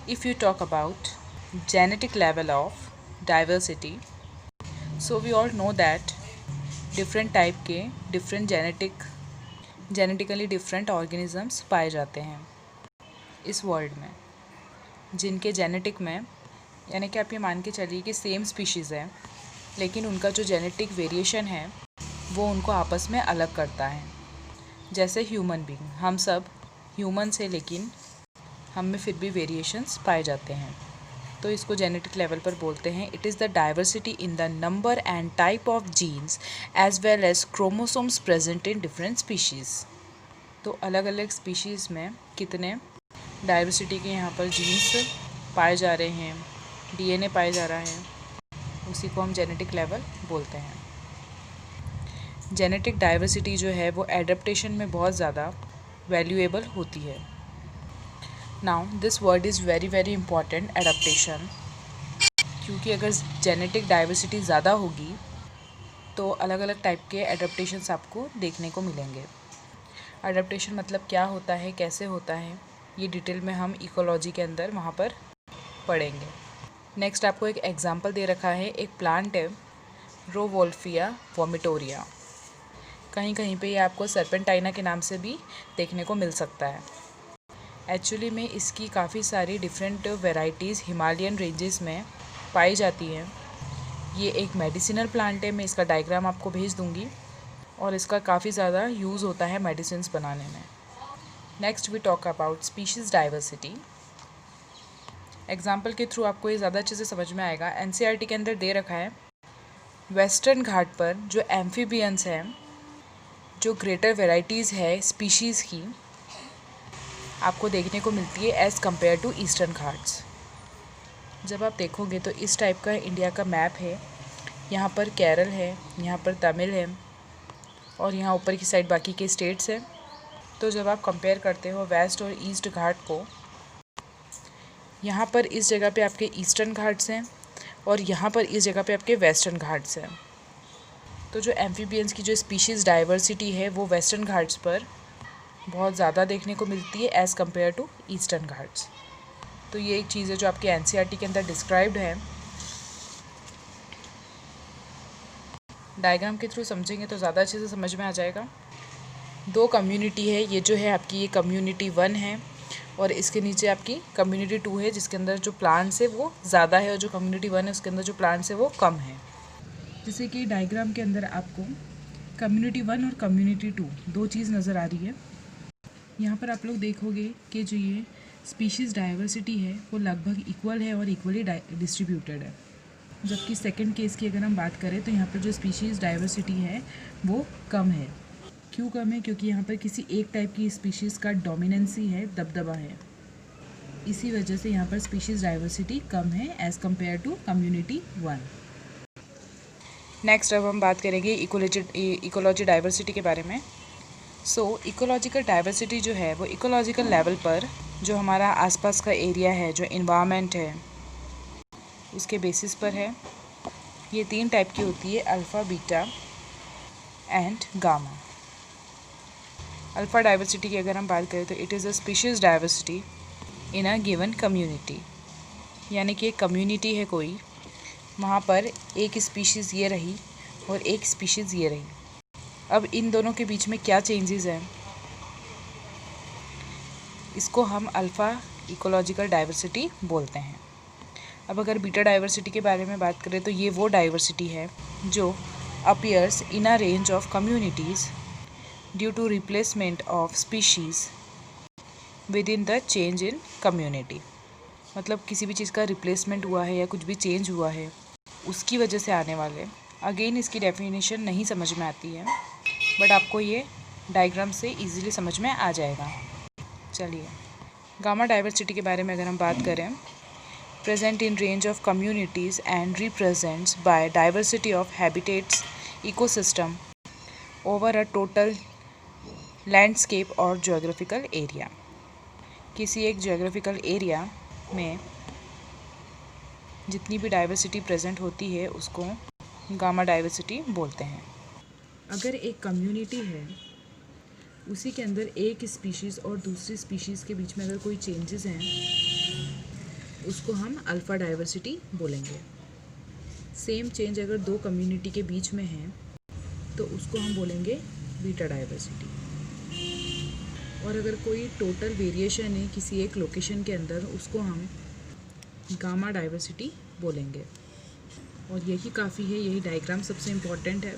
If you talk about genetic level of diversity, so we all know that different type के different genetically different organisms पाए जाते हैं इस world में, जिनके जेनेटिक में यानी कि आप ये मान के चलिए कि सेम स्पीशीज़ है, लेकिन उनका जो जेनेटिक वेरिएशन है वो उनको आपस में अलग करता है। जैसे ह्यूमन बीइंग, हम सब ह्यूमन से, लेकिन हम में फिर भी वेरिएशंस पाए जाते हैं, तो इसको जेनेटिक लेवल पर बोलते हैं it is the diversity in the number and type of genes as well as chromosomes present in different species. तो अलग अलग स्पीशीज़ में कितने डाइवर्सिटी के यहाँ पर जीन्स पाए जा रहे हैं, डीएनए पाए जा रहा है, उसी को हम जेनेटिक लेवल बोलते हैं। जेनेटिक डाइवर्सिटी जो है वो एडेप्टेशन में बहुत ज़्यादा वैल्यूएबल होती है। Now this word is very very important, adaptation, क्योंकि अगर जेनेटिक डाइवर्सिटी ज़्यादा होगी तो अलग अलग टाइप के एडेप्टेशंस आपको देखने को मिलेंगे। एडेप्टेशन मतलब क्या होता है, कैसे होता है, ये डिटेल में हम इकोलॉजी के अंदर वहाँ पर पढ़ेंगे। नेक्स्ट आपको एक एग्जांपल दे रखा है, एक प्लांट है रोवोल्फिया वोमिटोरिया, कहीं कहीं पे ये आपको सर्पेंटाइना के नाम से भी देखने को मिल सकता है। एक्चुअली में इसकी काफ़ी सारी डिफरेंट वेराइटीज़ हिमालयन रेंजेस में पाई जाती हैं। ये एक मेडिसिनल प्लांट है, मैं इसका डायग्राम आपको भेज दूँगी, और इसका काफ़ी ज़्यादा यूज़ होता है मेडिसिन्स बनाने में। Next we talk about species diversity. Example के थ्रू आपको ये ज़्यादा अच्छे से समझ में आएगा। एनसीईआरटी के अंदर दे रखा है वेस्टर्न घाट पर जो एम्फीबियंस हैं, जो ग्रेटर वेराइटीज़ है स्पीशीज़ की, आपको देखने को मिलती है as compare to eastern Ghats. जब आप देखोगे तो इस टाइप का इंडिया का मैप है, यहाँ पर केरल है, यहाँ पर तमिल है, और यहाँ ऊपर की साइड बाकी के स्टेट्स हैं। तो जब आप कंपेयर करते हो वेस्ट और ईस्ट घाट को, यहाँ पर इस जगह पे आपके ईस्टर्न घाट्स हैं और यहाँ पर इस जगह पे आपके वेस्टर्न घाट्स हैं। तो जो एम्फीबियंस की जो स्पीशीज़ डाइवर्सिटी है वो वेस्टर्न घाट्स पर बहुत ज़्यादा देखने को मिलती है as compare to eastern Ghats. तो ये एक चीज़ है जो आपके एनसीईआरटी के अंदर डिस्क्राइब्ड है। डायग्राम के थ्रू समझेंगे तो ज़्यादा अच्छे से समझ में आ जाएगा। दो कम्युनिटी है, ये जो है आपकी ये कम्युनिटी 1 है, और इसके नीचे आपकी कम्युनिटी 2 है, जिसके अंदर जो प्लांट्स है वो ज़्यादा है, और जो कम्युनिटी 1 है उसके अंदर जो प्लांट्स है वो कम है। जैसे कि डायग्राम के अंदर आपको कम्युनिटी 1 और कम्युनिटी 2 दो चीज़ नज़र आ रही है। यहाँ पर आप लोग देखोगे कि जो ये स्पीशीज़ डाइवर्सिटी है वो लगभग इक्वल है और इक्वली डिस्ट्रीब्यूटेड है। जबकि सेकंड केस की अगर हम बात करें तो यहाँ पर जो स्पीशीज़ डाइवर्सिटी है वो कम है। क्यों कम है? क्योंकि यहाँ पर किसी एक टाइप की स्पीशीज़ का डोमिनेंसी है, दबदबा है, इसी वजह से यहाँ पर स्पीशीज़ डाइवर्सिटी कम है as compare to community 1। Next अब हम बात करेंगे इकोलॉजी डाइवर्सिटी के बारे में। इकोलॉजिकल डाइवर्सिटी जो है वो इकोलॉजिकल लेवल पर जो हमारा आसपास का एरिया है, जो इन्वायरमेंट है, उसके बेसिस पर है। ये 3 टाइप की होती है, alpha, beta and gamma. Alpha diversity की अगर हम बात करें तो it is a species diversity in a given community, यानी कि एक कम्युनिटी है कोई, वहाँ पर एक स्पीशीज़ ये रही और एक स्पीशीज़ ये रही। अब इन दोनों के बीच में क्या चेंजेस हैं, इसको हम अल्फ़ा इकोलॉजिकल डाइवर्सिटी बोलते हैं। अब अगर बीटा डाइवर्सिटी के बारे में बात करें तो ये वो डाइवर्सिटी है जो appears in a range of communities due to replacement of species within the change in community. मतलब किसी भी चीज़ का रिप्लेसमेंट हुआ है या कुछ भी चेंज हुआ है, उसकी वजह से आने वाले। अगेन इसकी डेफिनेशन नहीं समझ में आती है, बट आपको ये डायग्राम से इजीली समझ में आ जाएगा। चलिए, गामा डाइवर्सिटी के बारे में अगर हम बात करें, present in range of communities and represents by diversity of habitats ecosystem over a total landscape और ज्योग्राफिकल एरिया। किसी एक ज्योग्राफिकल एरिया में जितनी भी डाइवर्सिटी प्रेजेंट होती है उसको गामा डाइवर्सिटी बोलते हैं। अगर एक कम्युनिटी है, उसी के अंदर एक स्पीशीज़ और दूसरी स्पीशीज़ के बीच में अगर कोई चेंजेस हैं उसको हम अल्फ़ा डाइवर्सिटी बोलेंगे। सेम चेंज अगर दो कम्युनिटी के बीच में है तो उसको हम बोलेंगे बीटा डाइवर्सिटी। और अगर कोई टोटल वेरिएशन है किसी एक लोकेशन के अंदर, उसको हम गामा डाइवर्सिटी बोलेंगे। और यही काफ़ी है, यही डायग्राम सबसे इम्पॉर्टेंट है।